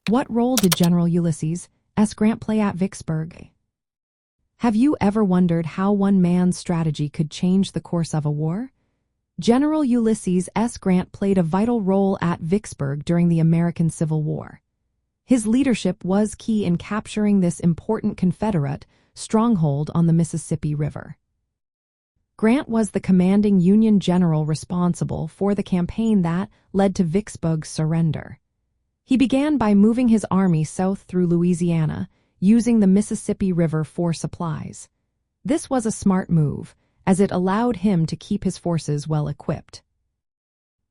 What role did General Ulysses S. Grant play at Vicksburg? Have you ever wondered how one man's strategy could change the course of a war? General Ulysses S. Grant played a vital role at Vicksburg during the American Civil War. His leadership was key in capturing this important Confederate stronghold on the Mississippi River. Grant was the commanding Union general responsible for the campaign that led to Vicksburg's surrender. He began by moving his army south through Louisiana, using the Mississippi River for supplies. This was a smart move, as it allowed him to keep his forces well equipped.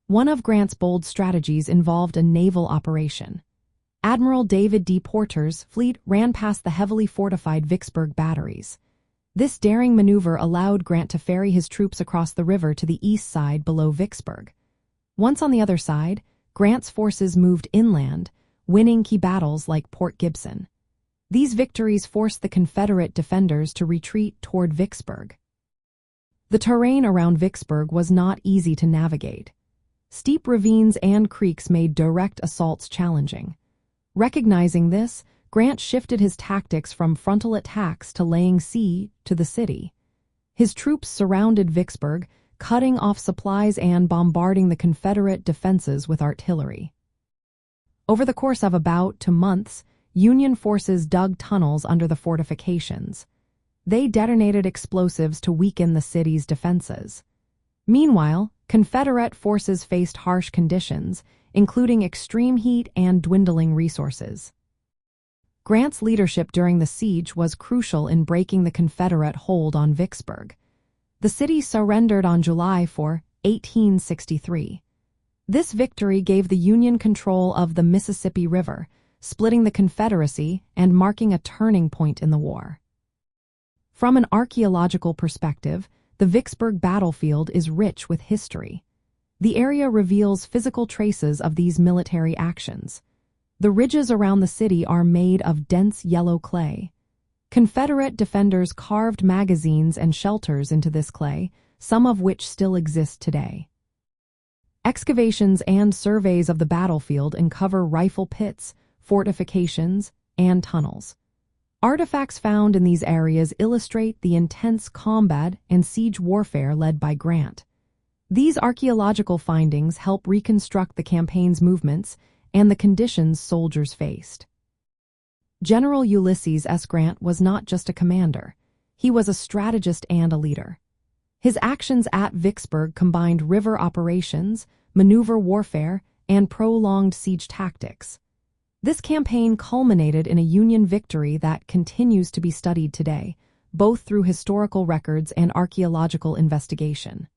One of Grant's bold strategies involved a naval operation. Admiral David D. Porter's fleet ran past the heavily fortified Vicksburg batteries. This daring maneuver allowed Grant to ferry his troops across the river to the east side below Vicksburg. Once on the other side, Grant's forces moved inland, winning key battles like Port Gibson. These victories forced the Confederate defenders to retreat toward Vicksburg. The terrain around Vicksburg was not easy to navigate. Steep ravines and creeks made direct assaults challenging. Recognizing this, Grant shifted his tactics from frontal attacks to laying siege to the city. His troops surrounded Vicksburg, cutting off supplies and bombarding the Confederate defenses with artillery. Over the course of about 2 months, Union forces dug tunnels under the fortifications. They detonated explosives to weaken the city's defenses. Meanwhile, Confederate forces faced harsh conditions, including extreme heat and dwindling resources. Grant's leadership during the siege was crucial in breaking the Confederate hold on Vicksburg. The city surrendered on July 4, 1863. This victory gave the Union control of the Mississippi River, splitting the Confederacy and marking a turning point in the war. From an archaeological perspective, the Vicksburg battlefield is rich with history. The area reveals physical traces of these military actions. The ridges around the city are made of dense yellow clay. Confederate defenders carved magazines and shelters into this clay, some of which still exist today. Excavations and surveys of the battlefield uncover rifle pits, fortifications, and tunnels. Artifacts found in these areas illustrate the intense combat and siege warfare led by Grant. These archaeological findings help reconstruct the campaign's movements and the conditions soldiers faced. General Ulysses S. Grant was not just a commander. He was a strategist and a leader. His actions at Vicksburg combined river operations, maneuver warfare, and prolonged siege tactics. This campaign culminated in a Union victory that continues to be studied today, both through historical records and archaeological investigation.